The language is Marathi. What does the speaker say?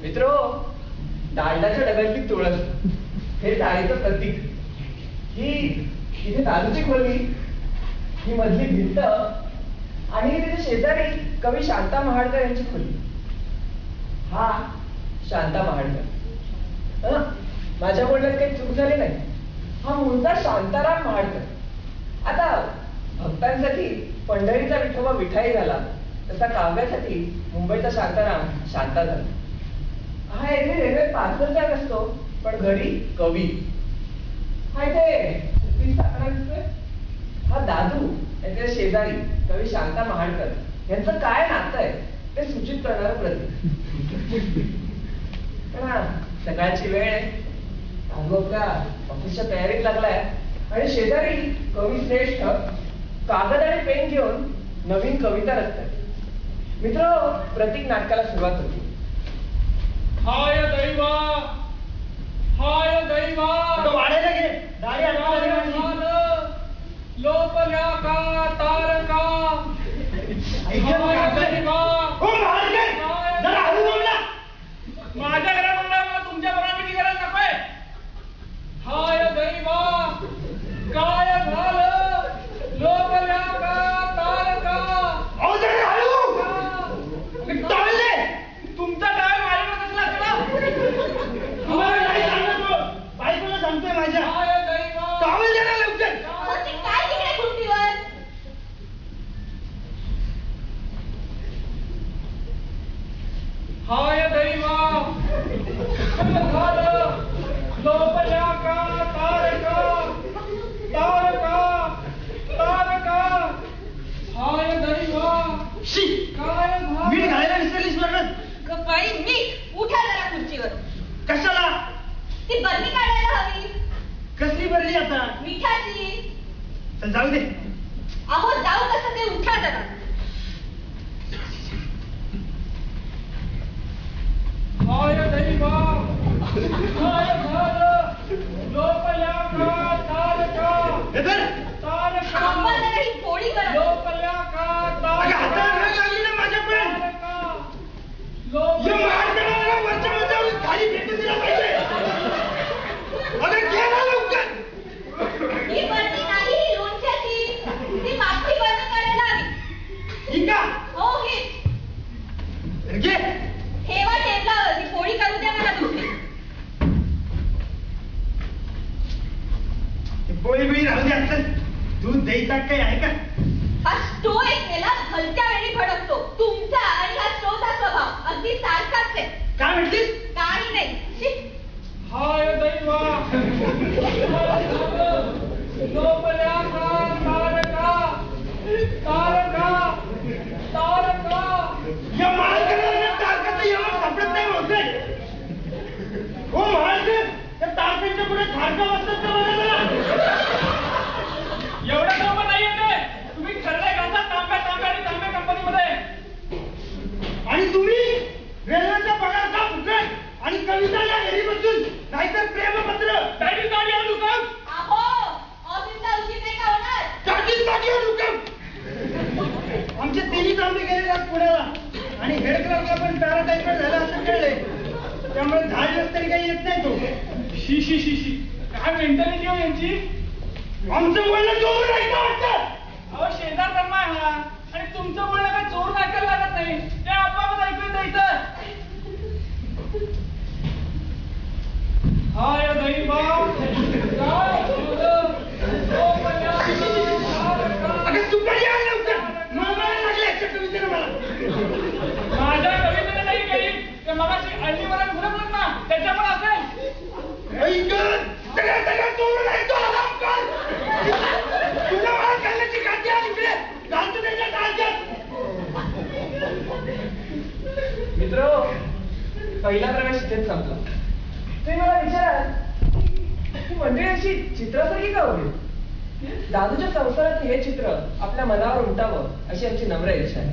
मित्रो, डालडाच्या डब्यातली तुळस हे टाळीचं प्रतीक. ही इथे दादूची खोली, ही मधली भिंत आणि तिथे शेजारी कवी शांता महाडकर यांची खोली. हा शांता महाडकर. माझ्या बोलण्यात काही चूक झाली नाही. हा मूळचा शांताराम महाडकर. आता भक्तांसाठी पंढरीचा विठोबा विठाई झाला, तसा काव्यासाठी मुंबईचा शांताराम शांता झाला. हा इथे रेल्वेत पार्सलचा नसतो, पण घरी कवी. हा इथे सुट्टी साखळा दिसतोय, हा दादू याच्या शेजारी कवी शांता महाडकर यांचं काय नातं आहे ते सूचित करणारं प्रतीक. पण सकाळची वेळ आहे, दादू आपल्या ऑफिसच्या तयारीत लागलाय आणि शेजारी कवी श्रेष्ठ कागद आणि पेन घेऊन नवीन कविता रचतात. मित्र, प्रतीक नाटकाला सुरुवात होती. हाय दैवा, हाय दैवा, वाढायला घे दाढी लोपल्या का तारका. माझ्या घरात मला तुमच्या बरोबरीची गरज नकोय. हाय दैवा, काय झालं, लोपल्या का तारका. तुमचा टाळ माझ्याकडे कसला असला. नाही सांगतो, बायकोला सांगतोय माझ्या. हाय दैवा, टॉवेल दे ना लवकर. काय तिकडे खुर्चीवर? हाय दैवा, झालं, लोपल्या का तारका, तारका, तारका. हाय दैवा, शी, काय मीठ झालं. घालायला विसरलीस बरं. बाई मीठ, उठा जरा खुर्चीवर. कशाला? ती बरणी काढायला हवी. कसली भरली आता? मिठाची. चल जाऊ दे. अहो जाऊ कसं ते, उठा जरा. हाय दैवा, काय झालं, लोपल्या का तारका, हे धर. तारका. थांबा जरा, ही पोळी करा. लोपल्या का अगं, हाताला तारका, राग आली ना माझ्या पण. तारका. हे लोपल्या मार करायला वरच्या वरच्या खाली भेटून दिला पाहिजे. अगं घे ना लवकर. ही बरणी नाही, ही लोणच्याची. ती मागची बरणी काढायला हवी. ही का? हो ही. घे. ठेवा टेबलावर, ती पोळी करू द्या मला दुसरी. पोळी बिळी राहू दे. चल, दूध दही ताक काही आहे का? हा स्टो एक नेला भलत्या वेळी भडकतो. तुमचा आणि हा स्टोचा स्वभाव अगदी सारखाच आहे. काय म्हटलीस? काही नाही. शी. हाय दैवा, लोपल्या का तारका, तारका, तारका. या मार करायला तारखाचं एवढं सापडत नाही होते. हो महाराज, त्या तारखांच्या पुढे खारका वाजतात का बघा जरा. एवढं सोपं नाही येते. तुम्ही ठरलंय घालता तांब्या तांब्या आणि तांब्या कंपनीमध्ये. आणि तुम्ही रेल्वेचा पगार का फुकट आणि कविताला घरी बसून, नाहीतर प्रेमपत्र. डायरी गाडी आणू का. अहो ऑफिसला उशीर नाही का होणार? काढलीच बाकी हुकम. आमचे तिन्ही तांबे गेले आज पुण्याला आणि हेड क्लर्कला पण पॅराटायफॉइड झाला असं कळलंय. त्यामुळे 10 दिवस तरी काही येत नाही तो. शी शी शी शी, काय मेंटॅलिटी हो यांची. आमचं बोलणं जोर नाही का वाटतं. अहो शेजार धर्म आहे हा, आणि तुमचं बोलणं काय जोर ऐकायला लागत नाही, ते आपोआपच ऐकू द्यायचं. हाय दैवा, काय झालं, लोपल्या का तारका. अगं सुपारी आण लवकर. मळमळायला लागले याच्या कवितेनं मला. माझ्या कवितेने नाही काही, ते मगाशी अळणीवरून फुलकलं ना, त्याच्यामुळे असेल. ऐक, सगळ्या सगळ्या जोर नाही तो आराम कर. तुझ्या मला खाल्ल्याची काठी आली इकडे. घालतो त्याच्या काळजात. मित्र, पहिला प्रवेश इथेच संपला. तुम्ही मला विचाराल की मंडळी अशी चित्रासारखी का होईल. दादूच्या संसारात हे चित्र आपल्या मनावर उमटावं अशी आमची नम्र इच्छा आहे.